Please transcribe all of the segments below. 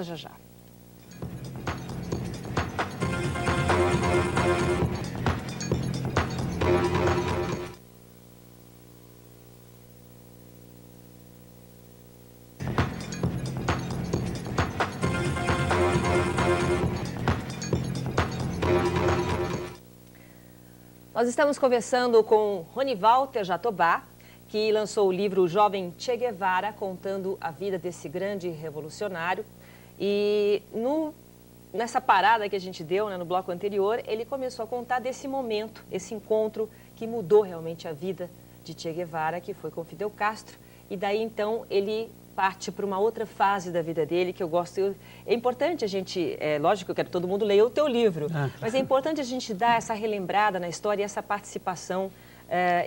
Já já. Nós estamos conversando com Rony Walter Jatobá, que lançou o livro O Jovem Che Guevara, contando a vida desse grande revolucionário. E nessa parada que a gente deu, no bloco anterior, ele começou a contar desse momento, esse encontro que mudou realmente a vida de Che Guevara, que foi com Fidel Castro. E daí, então, ele parte para uma outra fase da vida dele, que eu gosto. É importante a gente, lógico que eu quero que todo mundo leia o teu livro, mas é importante a gente dar essa relembrada na história e essa participação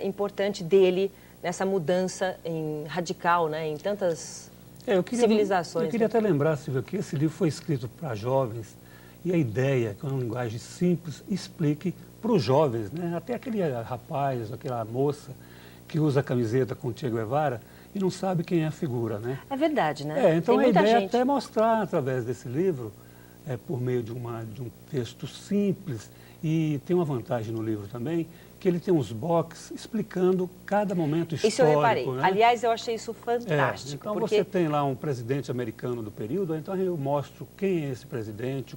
importante dele nessa mudança radical, em tantas civilizações. Eu queria até lembrar, Silvia, que esse livro foi escrito para jovens e a ideia, com uma linguagem simples, explique para os jovens, até aquele rapaz, aquela moça que usa a camiseta com Che Guevara e não sabe quem é a figura, É verdade, né? Então Tem a muita ideia gente. é até mostrar através desse livro, por meio de um texto simples, e tem uma vantagem no livro também, que ele tem uns boxes explicando cada momento histórico. Isso eu reparei. Aliás, eu achei isso fantástico. Então porque você tem lá um presidente americano do período, então eu mostro quem é esse presidente,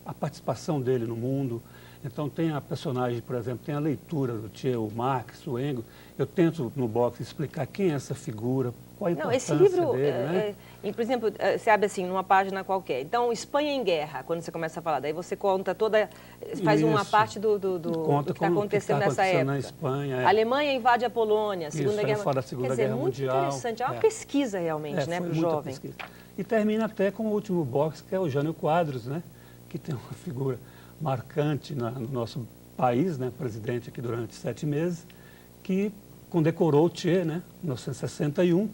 a participação dele no mundo. Então tem a personagem, por exemplo, tem a leitura do Che, o Marx, o Engels. Eu tento no box explicar quem é essa figura, qual a importância esse livro, dele, por exemplo, você abre assim, numa página qualquer. Então, Espanha em guerra, quando você começa a falar. Daí você conta faz uma parte do que está acontecendo nessa época. Na Espanha, A Alemanha invade a Polônia, Segunda Guerra fora da Segunda Guerra Mundial. Muito interessante, é uma pesquisa realmente, para o jovem. Pesquisa. E termina até com o último box, que é o Jânio Quadros, que tem uma figura marcante no nosso país, presidente aqui durante 7 meses, que condecorou o Che, em 1961,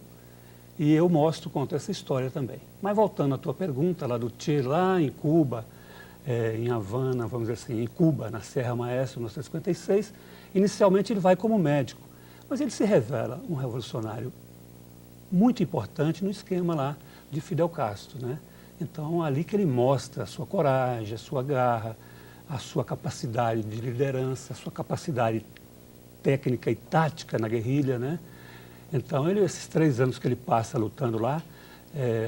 e eu conto essa história também. Mas voltando à tua pergunta, lá do Che, lá em Cuba, em Havana, vamos dizer assim, em Cuba, na Serra Maestra, em 1956, inicialmente ele vai como médico, mas ele se revela um revolucionário muito importante no esquema lá de Fidel Castro, Então, ali que ele mostra a sua coragem, a sua garra, a sua capacidade de liderança, a sua capacidade técnica e tática na guerrilha, Então, esses 3 anos que ele passa lutando lá,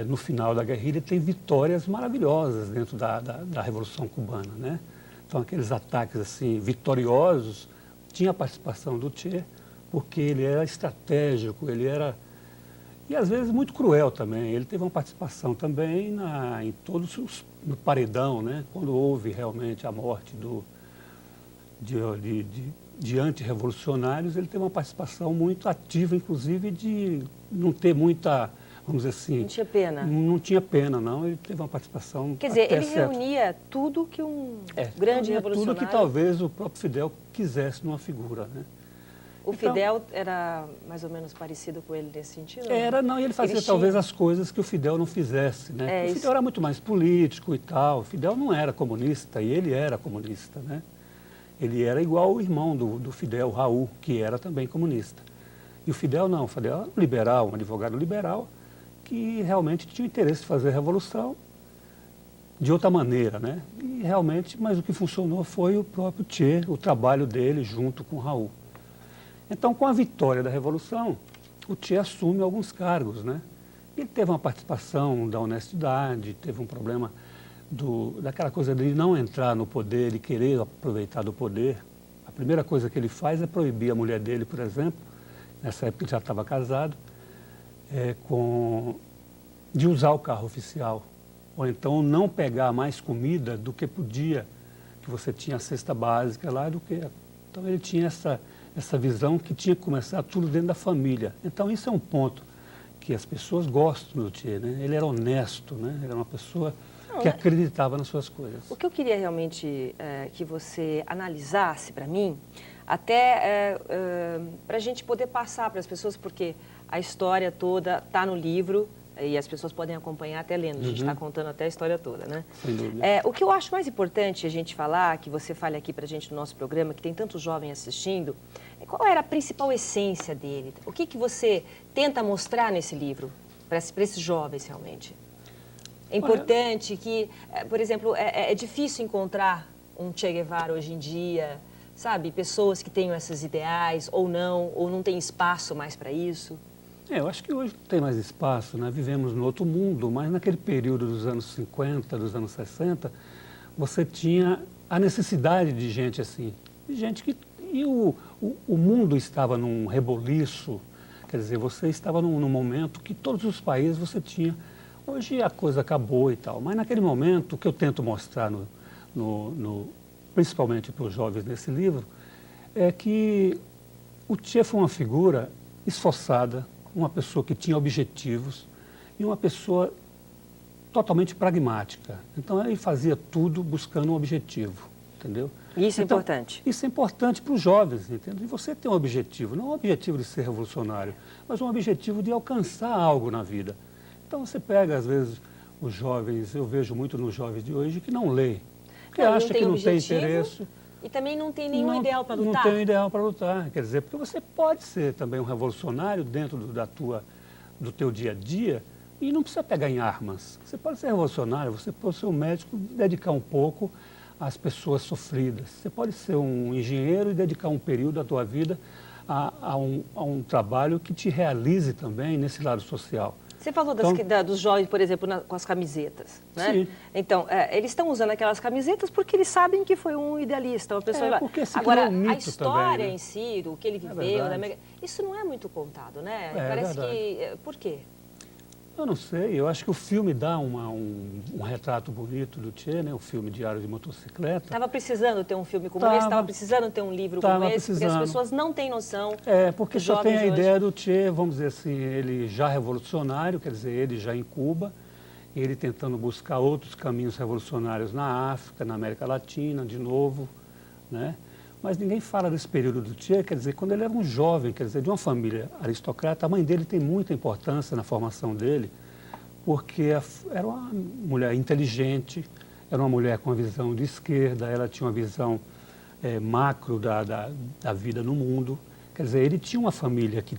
no final da guerrilha, tem vitórias maravilhosas dentro da Revolução Cubana, Então, aqueles ataques assim vitoriosos, tinha a participação do Che, porque ele era estratégico, ele era... E às vezes muito cruel também. Ele teve uma participação também em todos no paredão, quando houve realmente a morte de antirrevolucionários, ele teve uma participação muito ativa, inclusive de não ter muita, vamos dizer assim... Não tinha pena. Não tinha pena, não. Ele teve uma participação... Quer dizer, ele reunia tudo que um grande revolucionário... Tudo que talvez o próprio Fidel quisesse numa figura, O Fidel era mais ou menos parecido com ele nesse sentido? E ele fazia talvez as coisas que o Fidel não fizesse, o Fidel era muito mais político e tal, o Fidel não era comunista, e ele era comunista, Ele era igual o irmão do Fidel, Raul, que era também comunista. E o Fidel não, o Fidel era um liberal, um advogado liberal, que realmente tinha o interesse de fazer a revolução de outra maneira, E realmente, mas o que funcionou foi o próprio Che, o trabalho dele junto com Raul. Então, com a vitória da Revolução, o Che assume alguns cargos, Ele teve uma participação da honestidade, teve um problema daquela coisa de não entrar no poder e querer aproveitar do poder. A primeira coisa que ele faz é proibir a mulher dele, por exemplo, nessa época ele já estava casado, de usar o carro oficial, ou então não pegar mais comida do que podia, que você tinha a cesta básica lá, Então, ele tinha essa visão que tinha que começar tudo dentro da família. Então, isso é um ponto que as pessoas gostam do Che, Ele era honesto, Ele era uma pessoa que acreditava nas suas coisas. O que eu queria realmente que você analisasse para mim, até para a gente poder passar para as pessoas, porque a história toda está no livro, e as pessoas podem acompanhar até lendo, a gente está contando até a história toda, Sem dúvida. O que eu acho mais importante a gente falar, que você fale aqui para a gente no nosso programa, que tem tantos jovens assistindo, qual era a principal essência dele? O que você tenta mostrar nesse livro, para esses jovens realmente? É importante que, por exemplo, é difícil encontrar um Che Guevara hoje em dia, sabe? Pessoas que tenham esses ideais ou não tem espaço mais para isso. Eu acho que hoje não tem mais espaço, né? Vivemos no outro mundo, mas naquele período dos anos 50, dos anos 60, você tinha a necessidade de gente assim, de gente que... E o mundo estava num reboliço, quer dizer, você estava num momento que todos os países você tinha... Hoje a coisa acabou e tal, mas naquele momento, o que eu tento mostrar, principalmente para os jovens nesse livro, é que o Che foi uma figura esforçada, uma pessoa que tinha objetivos e uma pessoa totalmente pragmática. Então ele fazia tudo buscando um objetivo, entendeu? Isso é então, importante. Isso é importante para os jovens, entendeu? E você tem um objetivo, não um objetivo de ser revolucionário, mas um objetivo de alcançar algo na vida. Então você pega, às vezes, os jovens, eu vejo muito nos jovens de hoje que não leem, que acha que não tem interesse. E também não tem nenhum ideal para lutar. Não tem um ideal para lutar, quer dizer, porque você pode ser também um revolucionário dentro do teu dia a dia e não precisa pegar em armas. Você pode ser revolucionário, você pode ser um médico e dedicar um pouco às pessoas sofridas. Você pode ser um engenheiro e dedicar um período da tua vida a um trabalho que te realize também nesse lado social. Você falou dos jovens, por exemplo, com as camisetas, né? Sim. Então, eles estão usando aquelas camisetas porque eles sabem que foi um idealista, uma pessoa... porque se Agora, criou um mito a história também, né? em si, do que ele viveu, isso não é muito contado, né? Parece que... Por quê? Eu não sei, eu acho que o filme dá um retrato bonito do Che, né? O filme Diário de Motocicleta. Estava precisando ter um filme como esse, estava precisando ter um livro como esse, porque as pessoas não têm noção. Porque só tem a ideia do Che, vamos dizer assim, ele já revolucionário, quer dizer, ele já em Cuba, ele tentando buscar outros caminhos revolucionários na África, na América Latina, de novo, né? Mas ninguém fala desse período do Che, quer dizer, quando ele era um jovem, quer dizer, de uma família aristocrata, a mãe dele tem muita importância na formação dele, porque era uma mulher inteligente, era uma mulher com uma visão de esquerda, ela tinha uma visão macro da vida no mundo. Quer dizer, ele tinha uma família que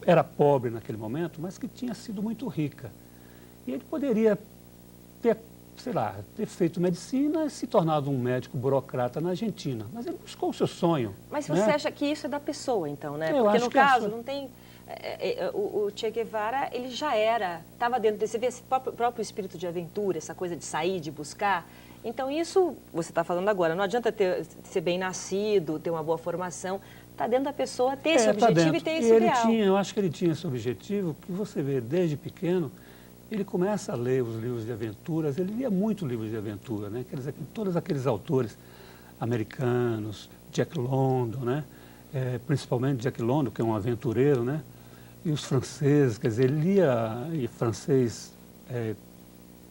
era pobre naquele momento, mas que tinha sido muito rica. E ele poderia ter, sei lá, ter feito medicina e se tornado um médico burocrata na Argentina. Mas ele buscou o seu sonho. Mas você acha que isso é da pessoa, então, né? Eu Porque acho no que caso, não tem... O Che Guevara, ele já estava dentro desse próprio espírito de aventura, essa coisa de sair, de buscar. Então isso, você está falando agora, não adianta ser bem nascido, ter uma boa formação. Está dentro da pessoa ter esse objetivo e ter esse ideal. Eu acho que ele tinha esse objetivo, que você vê desde pequeno, ele começa a ler os livros de aventuras, ele lia muito livros de aventura, né? Quer dizer, todos aqueles autores americanos, Jack London, né? Principalmente Jack London, que é um aventureiro, né? E os franceses, quer dizer, ele lia e francês,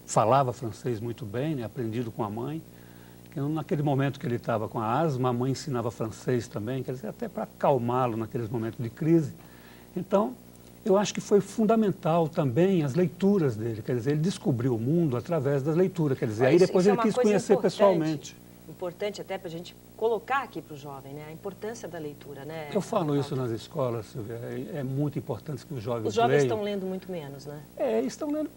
falava francês muito bem, né? Aprendido com a mãe. Naquele momento que ele estava com a asma, a mãe ensinava francês também, quer dizer, até para acalmá-lo naqueles momentos de crise. Então, eu acho que foi fundamental também as leituras dele, quer dizer, ele descobriu o mundo através das leituras, quer dizer, aí depois ele quis conhecer pessoalmente. Importante até para a gente colocar aqui para o jovem, né? A importância da leitura, né? Eu falo isso nas escolas, Silvia, é muito importante que os jovens leiam. Os jovens estão lendo muito menos, né? Estão lendo,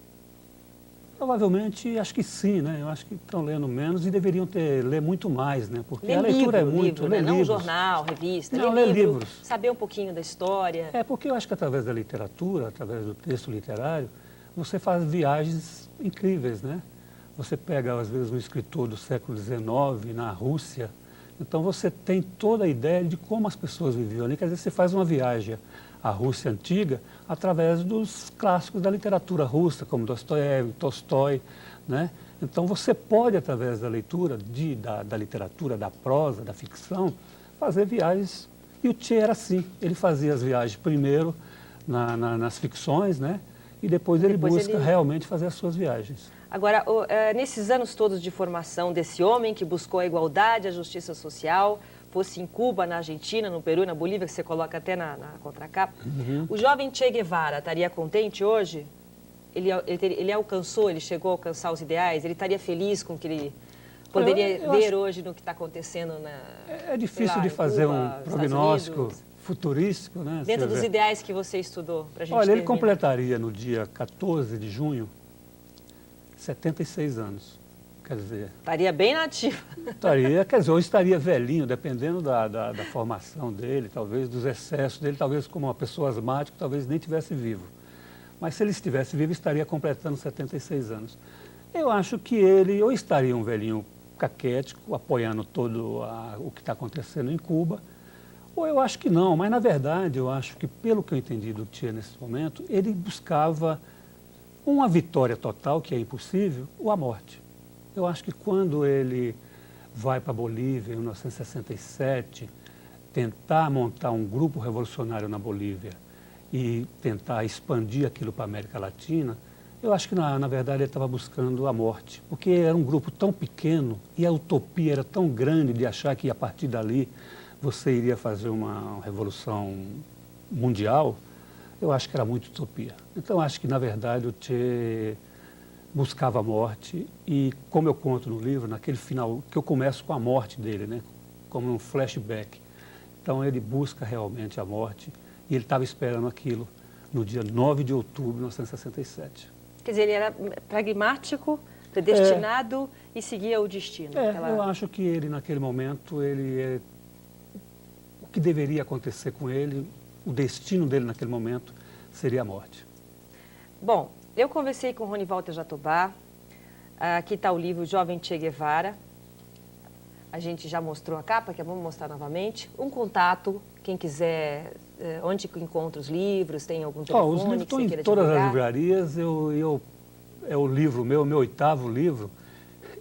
provavelmente, acho que sim, né? Eu acho que estão lendo menos e deveriam ler muito mais, né? Porque a leitura é muito... Livro, né? Não jornal, revista, não, ler livros. Saber um pouquinho da história. Porque eu acho que através da literatura, através do texto literário, você faz viagens incríveis, né? Você pega, às vezes, um escritor do século XIX na Rússia, então você tem toda a ideia de como as pessoas viviam ali. Quer dizer, você faz uma viagem à Rússia antiga através dos clássicos da literatura russa, como Dostoiévski, Tolstói, né? Então você pode, através da leitura, da literatura, da prosa, da ficção, fazer viagens. E o Che era assim, ele fazia as viagens primeiro nas ficções, né? E depois ele busca realmente fazer as suas viagens. Agora, nesses anos todos de formação desse homem que buscou a igualdade, a justiça social, fosse em Cuba, na Argentina, no Peru, na Bolívia, que você coloca até na contracapa, o jovem Che Guevara estaria contente hoje? Ele alcançou, ele chegou a alcançar os ideais? Ele estaria feliz com o que ele poderia ver hoje no que está acontecendo É difícil de fazer um prognóstico futurístico, né? Dentro dos ideais que você estudou, para a gente Olha, terminar. ele completaria no dia 14 de junho 76 anos. Quer dizer... Estaria bem nativo. Estaria, quer dizer, ou estaria velhinho, dependendo da formação dele, talvez dos excessos dele, talvez como uma pessoa asmática, talvez nem estivesse vivo. Mas se ele estivesse vivo, estaria completando 76 anos. Eu acho que ele ou estaria um velhinho caquético, apoiando todo o que está acontecendo em Cuba, ou eu acho que não, mas na verdade eu acho que, pelo que eu entendi do Che nesse momento, ele buscava uma vitória total, que é impossível, ou a morte. Eu acho que quando ele vai para a Bolívia, em 1967, tentar montar um grupo revolucionário na Bolívia e tentar expandir aquilo para a América Latina, eu acho que, na verdade, ele estava buscando a morte, porque era um grupo tão pequeno e a utopia era tão grande de achar que, a partir dali, você iria fazer uma revolução mundial. Eu acho que era muito utopia. Então, acho que, na verdade, o Che buscava a morte e, como eu conto no livro, naquele final, que eu começo com a morte dele, né, como um flashback. Então, ele busca realmente a morte e ele estava esperando aquilo no dia 9 de outubro de 1967. Quer dizer, ele era pragmático, predestinado e seguia o destino. Eu acho que ele, naquele momento, o que deveria acontecer com ele, o destino dele naquele momento, seria a morte. Bom, eu conversei com Rony Walter Jatobá. Aqui está o livro Jovem Che Guevara. A gente já mostrou a capa, que vamos mostrar novamente. Um contato, quem quiser, onde encontra os livros, tem algum telefone? Os livros estão em todas as livrarias. É o livro meu 8º livro.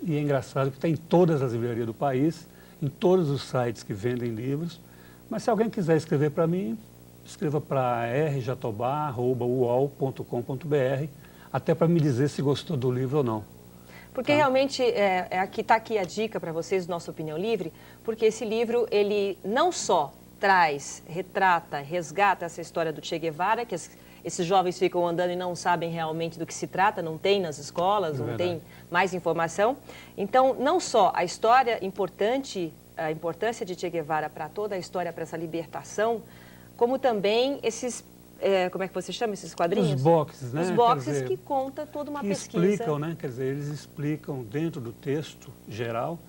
E é engraçado que está em todas as livrarias do país, em todos os sites que vendem livros. Mas se alguém quiser escrever para mim, escreva para rjatobá@uol.com.br, até para me dizer se gostou do livro ou não. Porque realmente, está aqui a dica para vocês do nosso Opinião Livre, porque esse livro, ele não só traz, retrata, resgata essa história do Che Guevara, que esses jovens ficam andando e não sabem realmente do que se trata, não tem nas escolas, não tem mais informação. Então, não só a história importante, a importância de Che Guevara para toda a história, para essa libertação, como também esses, como é que você chama esses quadrinhos? Os boxes, né? Os boxes que conta toda uma pesquisa. Explicam, né? Quer dizer, eles explicam dentro do texto geral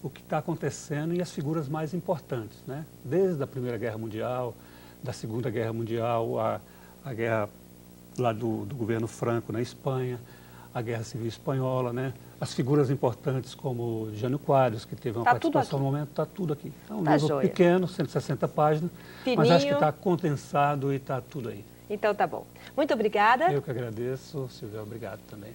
o que está acontecendo e as figuras mais importantes, né? Desde a Primeira Guerra Mundial, da Segunda Guerra Mundial, a guerra lá do governo Franco na Espanha, a Guerra Civil Espanhola, né? As figuras importantes como Jânio Quadros, que teve uma participação no momento, está tudo aqui. É um livro pequeno, 160 páginas, fininho, mas acho que está condensado e está tudo aí. Então tá bom. Muito obrigada. Eu que agradeço, Silvia, obrigado também.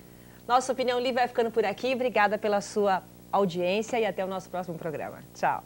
Nossa Opinião Livre vai ficando por aqui. Obrigada pela sua audiência e até o nosso próximo programa. Tchau.